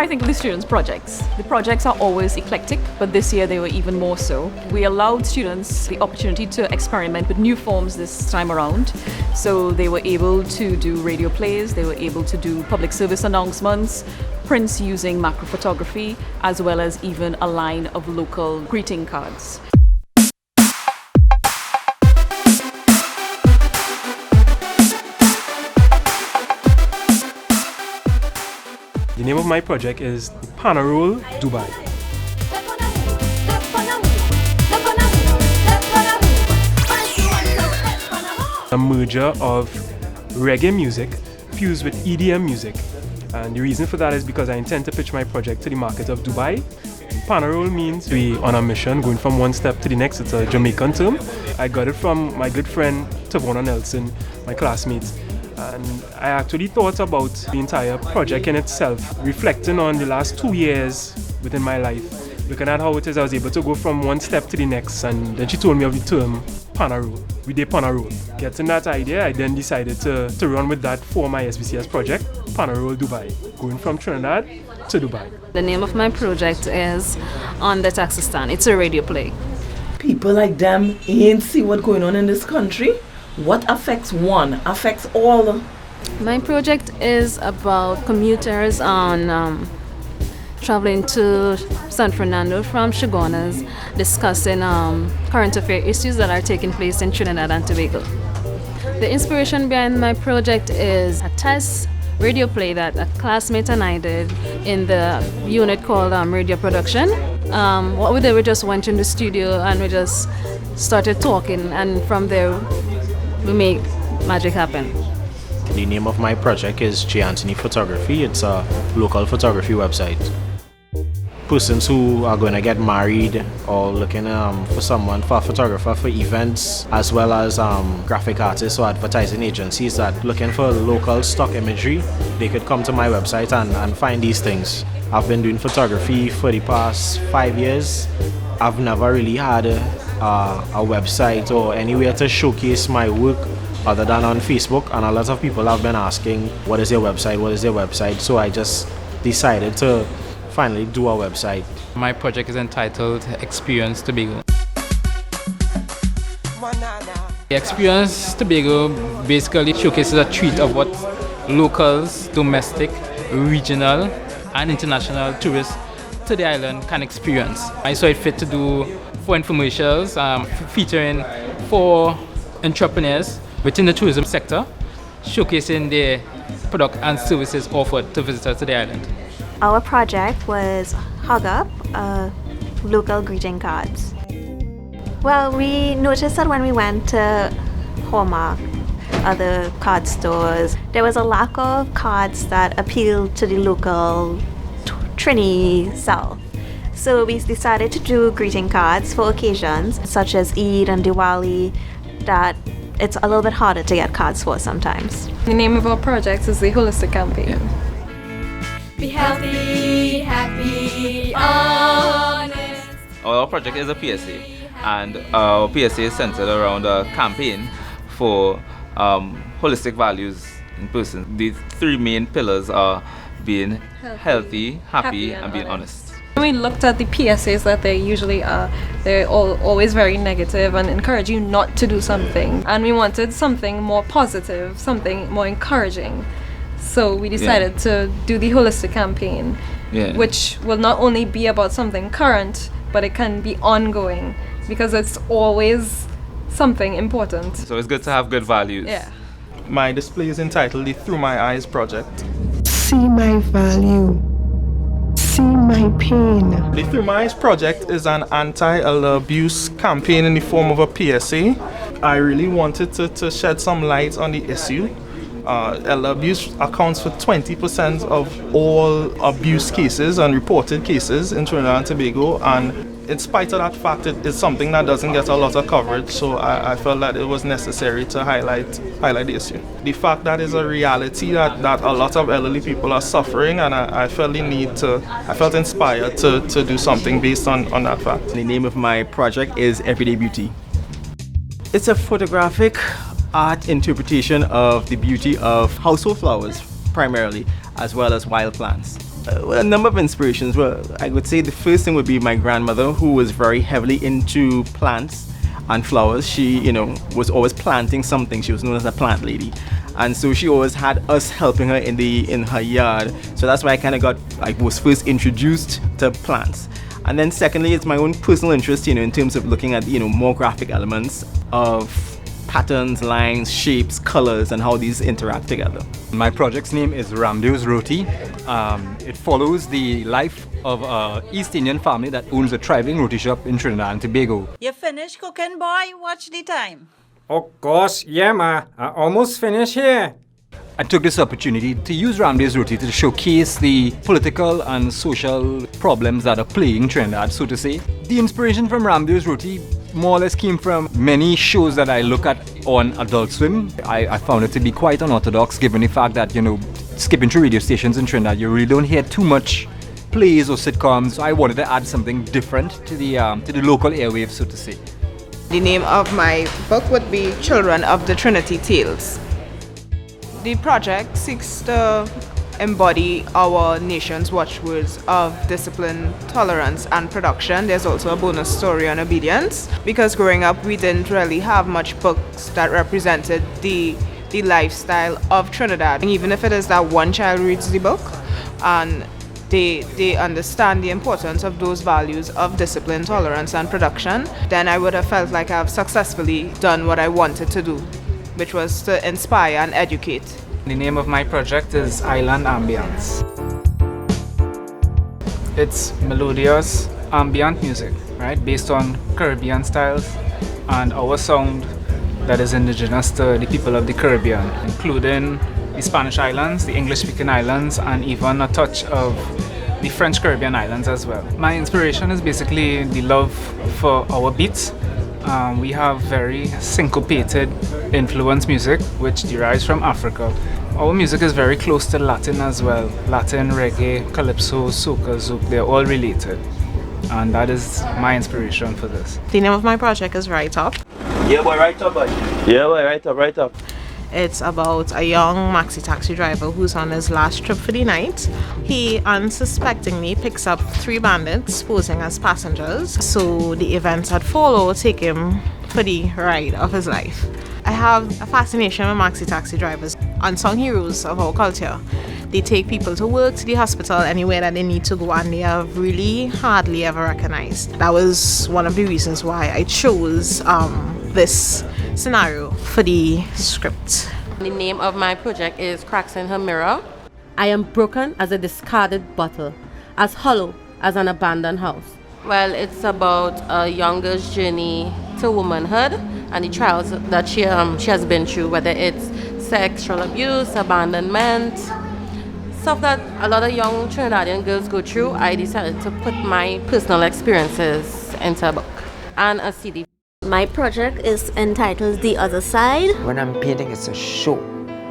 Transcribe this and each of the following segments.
I think of the students' projects. The projects are always eclectic, but this year they were even more so. We allowed students the opportunity to experiment with new forms this time around. So they were able to do radio plays, they were able to do public service announcements, prints using macro photography, as well as even a line of local greeting cards. The name of my project is Panarole Dubai. A merger of reggae music fused with EDM music. And the reason for that is because I intend to pitch my project to the market of Dubai. Panarole means we on a mission, going from one step to the next. It's a Jamaican term. I got it from my good friend Tavona Nelson, my classmates. And I actually thought about the entire project in itself, reflecting on the last 2 years within my life, looking at how it is I was able to go from one step to the next. And then she told me of the term Panarole. We did Panarole. Getting that idea, I then decided to run with that for my SBCS project, Panarole Dubai, going from Trinidad to Dubai. The name of my project is On the Taxi Stand. It's a radio play. People like them ain't see what's going on in this country. What affects one affects all. My project is about commuters on traveling to San Fernando from Chaguanas, discussing current affair issues that are taking place in Trinidad and Tobago. The inspiration behind my project is a test radio play that a classmate and I did in the unit called radio production. What we did, we just went in the studio and we just started talking, and from there we make magic happen. The name of my project is J. Anthony Photography. It's a local photography website. Persons who are going to get married or looking for someone, for a photographer for events, as well as graphic artists or advertising agencies that looking for local stock imagery, they could come to my website and find these things. I've been doing photography for the past 5 years. I've never really had a website or anywhere to showcase my work other than on Facebook, and a lot of people have been asking, what is your website? So I just decided to finally do a website. My project is entitled Experience Tobago. Experience Tobago basically showcases a treat of what locals, domestic, regional and international tourists to the island can experience. I saw it fit to do 4 infomercials featuring 4 entrepreneurs within the tourism sector, showcasing their product and services offered to visitors to the island. Our project was Hug Up, local greeting cards. Well, we noticed that when we went to Hallmark, other card stores, there was a lack of cards that appealed to the local Trinity South. So we decided to do greeting cards for occasions such as Eid and Diwali that it's a little bit harder to get cards for sometimes. The name of our project is the Holistic Campaign. Be healthy, happy, honest. Our project is a PSA, and our PSA is centered around a campaign for holistic values in person. The 3 main pillars are being healthy, happy and being honest. When we looked at the PSAs that they usually are, they're always very negative and encourage you not to do something. And we wanted something more positive, something more encouraging. So we decided to do the Holistic Campaign, which will not only be about something current, but it can be ongoing because it's always something important. So it's good to have good values. Yeah. My display is entitled the Through My Eyes Project. See my value. See my pain. The Through My Eyes Project is an anti-elder abuse campaign in the form of a PSA. I really wanted to shed some light on the issue. Elder abuse accounts for 20% of all abuse cases and reported cases in Trinidad and Tobago, and in spite of that fact, it is something that doesn't get a lot of coverage, so I felt that it was necessary to highlight the issue. The fact that is a reality that a lot of elderly people are suffering, and I felt inspired to do something based on that fact. The name of my project is Everyday Beauty. It's a photographic art interpretation of the beauty of household flowers, primarily, as well as wild plants. Well, a number of inspirations. Well, I would say the first thing would be my grandmother, who was very heavily into plants and flowers. She, was always planting something. She was known as a plant lady, and so she always had us helping her in her yard. So that's why I was first introduced to plants. And then secondly, it's my own personal interest, in terms of looking at more graphic elements of patterns, lines, shapes, colors, and how these interact together. My project's name is Roti. It follows the life of an East Indian family that owns a thriving roti shop in Trinidad and Tobago. You finished cooking, boy? Watch the time. Of course, yeah, ma. I almost finished here. I took this opportunity to use Ramsey's Roti to showcase the political and social problems that are plaguing Trinidad, so to say. The inspiration from Ramsey's Roti more or less came from many shows that I look at on Adult Swim. I found it to be quite unorthodox, given the fact that, skipping through radio stations in Trinidad, you really don't hear too much plays or sitcoms. So I wanted to add something different to the local airwaves, so to say. The name of my book would be Children of the Trinity Tales. The project seeks to embody our nation's watchwords of discipline, tolerance, and production. There's also a bonus story on obedience, because growing up we didn't really have much books that represented the lifestyle of Trinidad. And even if it is that one child reads the book and they understand the importance of those values of discipline, tolerance, and production, then I would have felt like I've successfully done what I wanted to do, which was to inspire and educate. The name of my project is Island Ambiance. It's melodious, ambient music, right, based on Caribbean styles and our sound that is indigenous to the people of the Caribbean, including the Spanish islands, the English-speaking islands, and even a touch of the French Caribbean islands as well. My inspiration is basically the love for our beats. We have very syncopated influence music, which derives from Africa. Our music is very close to Latin as well. Latin, reggae, calypso, soca, zouk, they're all related. And that is my inspiration for this. The name of my project is Right Up. Yeah, boy, right up, boy. Yeah, boy, right up. It's about a young maxi taxi driver who's on his last trip for the night. He unsuspectingly picks up 3 bandits posing as passengers, so the events that follow take him for the ride of his life. I have a fascination with maxi taxi drivers, unsung heroes of our culture. They take people to work, to the hospital, anywhere that they need to go, and they are really hardly ever recognized. That was one of the reasons why I chose this scenario for the script. The name of my project is Cracks in Her Mirror. I am broken as a discarded bottle, as hollow as an abandoned house. Well, it's about a young girl's journey to womanhood and the trials that she has been through, whether it's sexual abuse, abandonment, stuff that a lot of young Trinidadian girls go through. I decided to put my personal experiences into a book and a CD. My project is entitled The Other Side. When I'm painting, it's a show,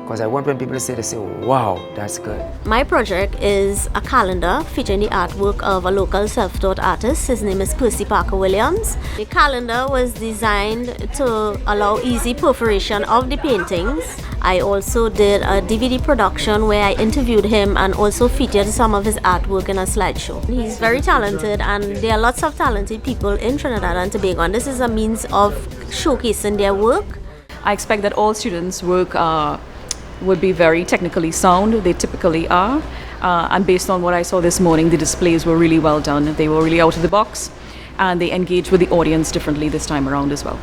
because I want when people to say, wow, that's good. My project is a calendar featuring the artwork of a local self-taught artist. His name is Percy Parker Williams. The calendar was designed to allow easy perforation of the paintings. I also did a DVD production where I interviewed him and also featured some of his artwork in a slideshow. He's very talented, and there are lots of talented people in Trinidad and Tobago, and this is a means of showcasing their work. I expect that all students' work would be very technically sound. They typically are. And based on what I saw this morning, the displays were really well done. They were really out of the box, and they engaged with the audience differently this time around as well.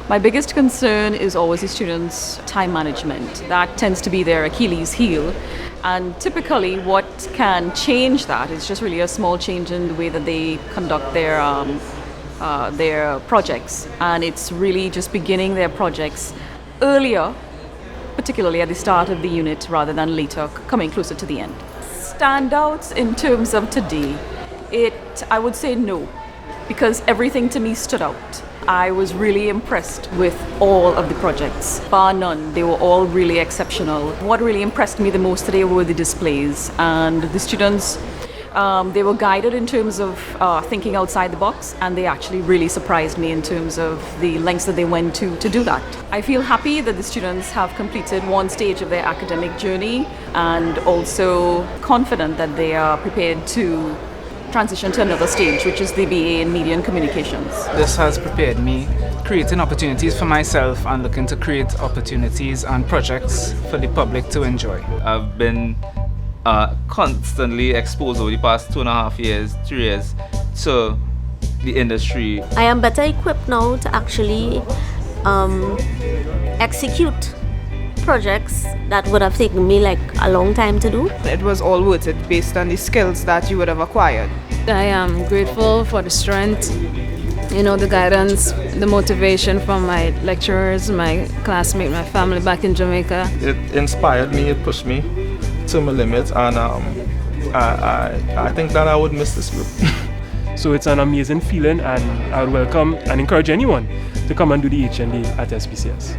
My biggest concern is always the students' time management. That tends to be their Achilles heel. And typically what can change that is just really a small change in the way that they conduct their projects. And it's really just beginning their projects earlier, particularly at the start of the unit rather than later, coming closer to the end. Standouts in terms of today, I would say no, because everything to me stood out. I was really impressed with all of the projects, bar none. They were all really exceptional. What really impressed me the most today were the displays, and the students They were guided in terms of thinking outside the box, and they actually really surprised me in terms of the lengths that they went to do that. I feel happy that the students have completed one stage of their academic journey, and also confident that they are prepared to transition to another stage, which is the BA in Media and Communications. This has prepared me, creating opportunities for myself and looking to create opportunities and projects for the public to enjoy. I've been constantly exposed over the past 2.5 years, 3 years to the industry. I am better equipped now to actually execute projects that would have taken me like a long time to do. It was all worth it based on the skills that you would have acquired. I am grateful for the strength, the guidance, the motivation from my lecturers, my classmates, my family back in Jamaica. It inspired me, it pushed me to my limit, and I think that I would miss this group. So it's an amazing feeling, and I would welcome and encourage anyone to come and do the HND at SBCS.